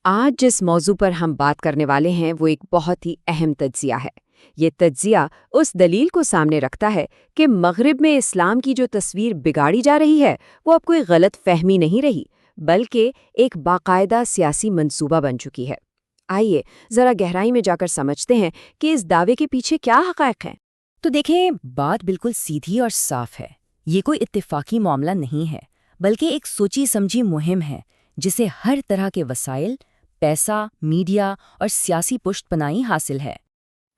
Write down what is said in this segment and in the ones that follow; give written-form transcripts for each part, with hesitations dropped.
آج جس موضوع پر ہم بات کرنے والے ہیں وہ ایک بہت ہی اہم تجزیہ ہے۔ یہ تجزیہ اس دلیل کو سامنے رکھتا ہے کہ مغرب میں اسلام کی جو تصویر بگاڑی جا رہی ہے وہ اب کوئی غلط فہمی نہیں رہی، بلکہ ایک باقاعدہ سیاسی منصوبہ بن چکی ہے۔ آئیے ذرا گہرائی میں جا کر سمجھتے ہیں کہ اس دعوے کے پیچھے کیا حقائق ہیں۔ تو دیکھیں، بات بالکل سیدھی اور صاف ہے۔ یہ کوئی اتفاقی معاملہ نہیں ہے، بلکہ ایک سوچی سمجھی مہم ہے جسے ہر طرح کے وسائل، پیسہ، میڈیا اور سیاسی پشت پناہی حاصل ہے۔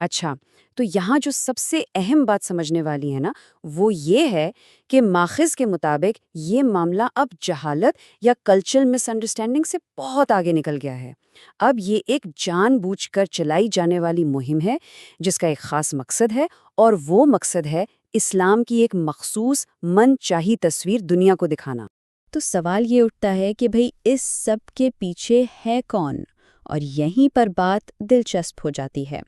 اچھا، تو یہاں جو سب سے اہم بات سمجھنے والی ہے نا، وہ یہ ہے کہ ماخذ کے مطابق یہ معاملہ اب جہالت یا کلچرل مس انڈرسٹینڈنگ سے بہت آگے نکل گیا ہے۔ اب یہ ایک جان بوجھ کر چلائی جانے والی مہم ہے جس کا ایک خاص مقصد ہے، اور وہ مقصد ہے اسلام کی ایک مخصوص من چاہی تصویر دنیا کو دکھانا۔ تو سوال یہ اٹھتا ہے کہ بھئی اس سب کے پیچھے ہے کون؟ اور یہیں پر بات دلچسپ ہو جاتی ہے۔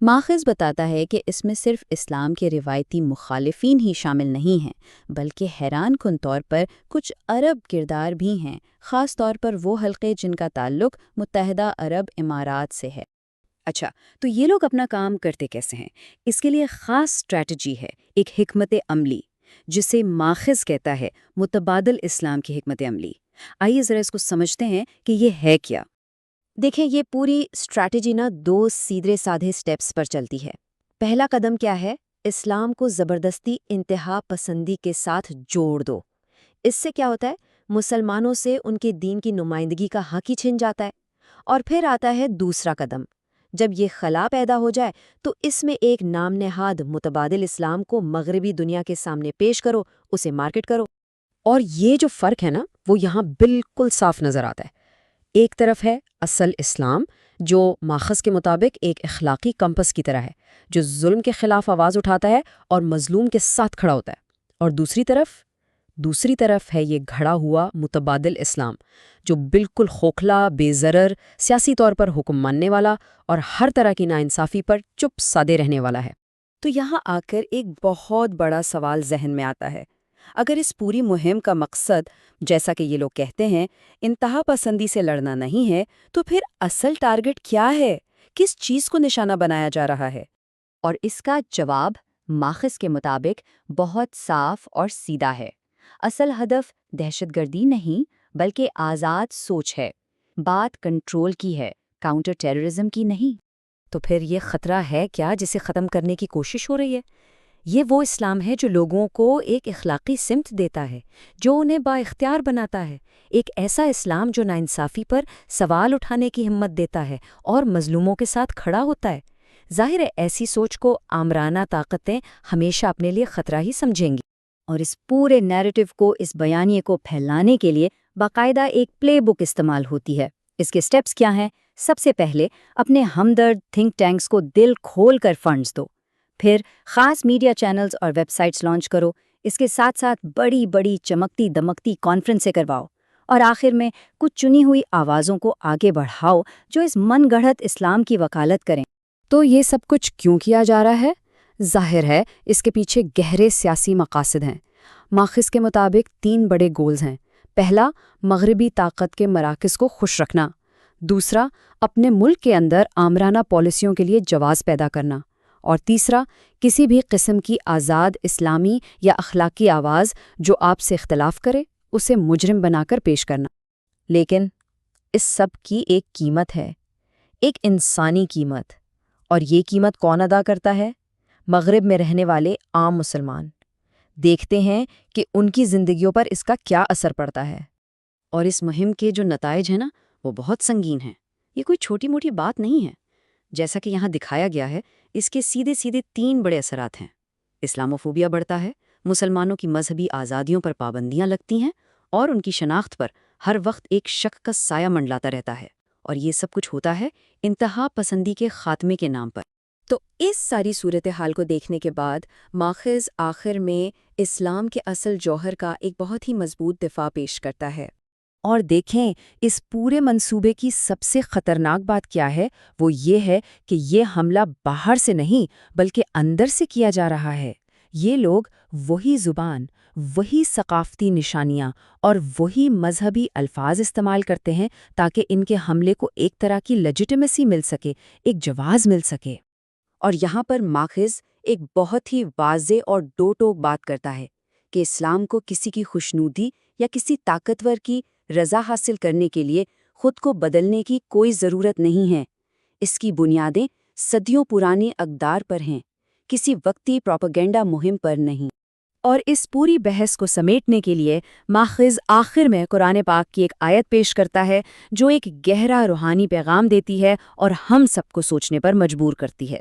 ماخذ بتاتا ہے کہ اس میں صرف اسلام کے روایتی مخالفین ہی شامل نہیں ہیں، بلکہ حیران کن طور پر کچھ عرب کردار بھی ہیں، خاص طور پر وہ حلقے جن کا تعلق متحدہ عرب امارات سے ہے۔ اچھا، تو یہ لوگ اپنا کام کرتے کیسے ہیں؟ اس کے لیے خاص اسٹریٹجی ہے، ایک حکمت عملی، جسے ماخذ کہتا ہے متبادل اسلام کی حکمت عملی۔ آئیے ذرا اس کو سمجھتے ہیں کہ یہ ہے کیا۔ دیکھیں، یہ پوری اسٹریٹجی نا دو سیدھے سادھے سٹیپس پر چلتی ہے۔ پہلا قدم کیا ہے؟ اسلام کو زبردستی انتہا پسندی کے ساتھ جوڑ دو۔ اس سے کیا ہوتا ہے؟ مسلمانوں سے ان کے دین کی نمائندگی کا حق ہی چھن جاتا ہے۔ اور پھر آتا ہے دوسرا قدم۔ جب یہ خلا پیدا ہو جائے تو اس میں ایک نام نہاد متبادل اسلام کو مغربی دنیا کے سامنے پیش کرو، اسے مارکیٹ کرو۔ اور یہ جو فرق ہے نا، وہ یہاں بالکل صاف نظر آتا ہے۔ ایک طرف ہے اصل اسلام، جو ماخذ کے مطابق ایک اخلاقی کمپس کی طرح ہے، جو ظلم کے خلاف آواز اٹھاتا ہے اور مظلوم کے ساتھ کھڑا ہوتا ہے۔ اور دوسری طرف ہے یہ گھڑا ہوا متبادل اسلام، جو بالکل کھوکھلا، بے ضرر، سیاسی طور پر حکم ماننے والا اور ہر طرح کی ناانصافی پر چپ سادے رہنے والا ہے۔ تو یہاں آ کر ایک بہت بڑا سوال ذہن میں آتا ہے۔ اگر اس پوری مہم کا مقصد، جیسا کہ یہ لوگ کہتے ہیں، انتہا پسندی سے لڑنا نہیں ہے، تو پھر اصل ٹارگٹ کیا ہے؟ کس چیز کو نشانہ بنایا جا رہا ہے؟ اور اس کا جواب ماخذ کے مطابق بہت صاف اور سیدھا ہے۔ اصل ہدف دہشت گردی نہیں، بلکہ آزاد سوچ ہے۔ بات کنٹرول کی ہے، کاؤنٹر ٹیررزم کی نہیں۔ تو پھر یہ خطرہ ہے کیا جسے ختم کرنے کی کوشش ہو رہی ہے؟ یہ وہ اسلام ہے جو لوگوں کو ایک اخلاقی سمت دیتا ہے، جو انہیں با اختیار بناتا ہے، ایک ایسا اسلام جو ناانصافی پر سوال اٹھانے کی ہمت دیتا ہے اور مظلوموں کے ساتھ کھڑا ہوتا ہے۔ ظاہر ہے ایسی سوچ کو آمرانہ طاقتیں ہمیشہ اپنے لیے خطرہ ہی سمجھیں گی۔ اور اس پورے نیریٹو کو، اس بیانیے کو پھیلانے کے لیے باقاعدہ ایک پلے بک استعمال ہوتی ہے۔ اس کے سٹیپس کیا ہیں؟ سب سے پہلے اپنے ہمدرد تھنک ٹینکس کو دل کھول کر فنڈز دو۔ پھر خاص میڈیا چینلز اور ویب سائٹس لانچ کرو۔ اس کے ساتھ ساتھ بڑی بڑی چمکتی دمکتی کانفرنسیں کرواؤ۔ اور آخر میں کچھ چنی ہوئی آوازوں کو آگے بڑھاؤ جو اس من گڑھت اسلام کی وکالت کریں۔ تو یہ سب کچھ کیوں کیا جا رہا ہے؟ ظاہر ہے اس کے پیچھے گہرے سیاسی مقاصد ہیں۔ ماخذ کے مطابق 3 بڑے گولز ہیں۔ پہلا، مغربی طاقت کے مراکز کو خوش رکھنا۔ دوسرا، اپنے ملک کے اندر آمرانہ پالیسیوں کے لیے جواز پیدا کرنا۔ اور تیسرا، کسی بھی قسم کی آزاد اسلامی یا اخلاقی آواز جو آپ سے اختلاف کرے، اسے مجرم بنا کر پیش کرنا۔ لیکن اس سب کی ایک قیمت ہے، ایک انسانی قیمت۔ اور یہ قیمت کون ادا کرتا ہے؟ مغرب میں رہنے والے عام مسلمان۔ دیکھتے ہیں کہ ان کی زندگیوں پر اس کا کیا اثر پڑتا ہے۔ اور اس مہم کے جو نتائج ہیں نا، وہ بہت سنگین ہیں۔ یہ کوئی چھوٹی موٹی بات نہیں ہے۔ جیسا کہ یہاں دکھایا گیا ہے، اس کے سیدھے 3 بڑے اثرات ہیں۔ اسلاموفوبیا بڑھتا ہے، مسلمانوں کی مذہبی آزادیوں پر پابندیاں لگتی ہیں، اور ان کی شناخت پر ہر وقت ایک شک کا سایہ منڈلاتا رہتا ہے۔ اور یہ سب کچھ ہوتا ہے انتہا پسندی کے خاتمے کے نام پر۔ تو اس ساری صورتحال کو دیکھنے کے بعد ماخذ آخر میں اسلام کے اصل جوہر کا ایک بہت ہی مضبوط دفاع پیش کرتا ہے۔ اور دیکھیں، اس پورے منصوبے کی سب سے خطرناک بات کیا ہے؟ وہ یہ ہے کہ یہ حملہ باہر سے نہیں بلکہ اندر سے کیا جا رہا ہے۔ یہ لوگ وہی زبان، وہی ثقافتی نشانیاں اور وہی مذہبی الفاظ استعمال کرتے ہیں تاکہ ان کے حملے کو ایک طرح کی لیجیٹیمیسی مل سکے، ایک جواز مل سکے۔ اور یہاں پر ماخذ ایک بہت ہی واضح اور دو ٹوک بات کرتا ہے کہ اسلام کو کسی کی خوشنودی یا کسی طاقتور کی رضا حاصل کرنے کے لیے خود کو بدلنے کی کوئی ضرورت نہیں ہے۔ اس کی بنیادیں صدیوں پرانی اقدار پر ہیں، کسی وقتی پروپیگنڈا مہم پر نہیں۔ اور اس پوری بحث کو سمیٹنے کے لیے ماخذ آخر میں قرآن پاک کی ایک آیت پیش کرتا ہے جو ایک گہرا روحانی پیغام دیتی ہے اور ہم سب کو سوچنے پر مجبور کرتی ہے۔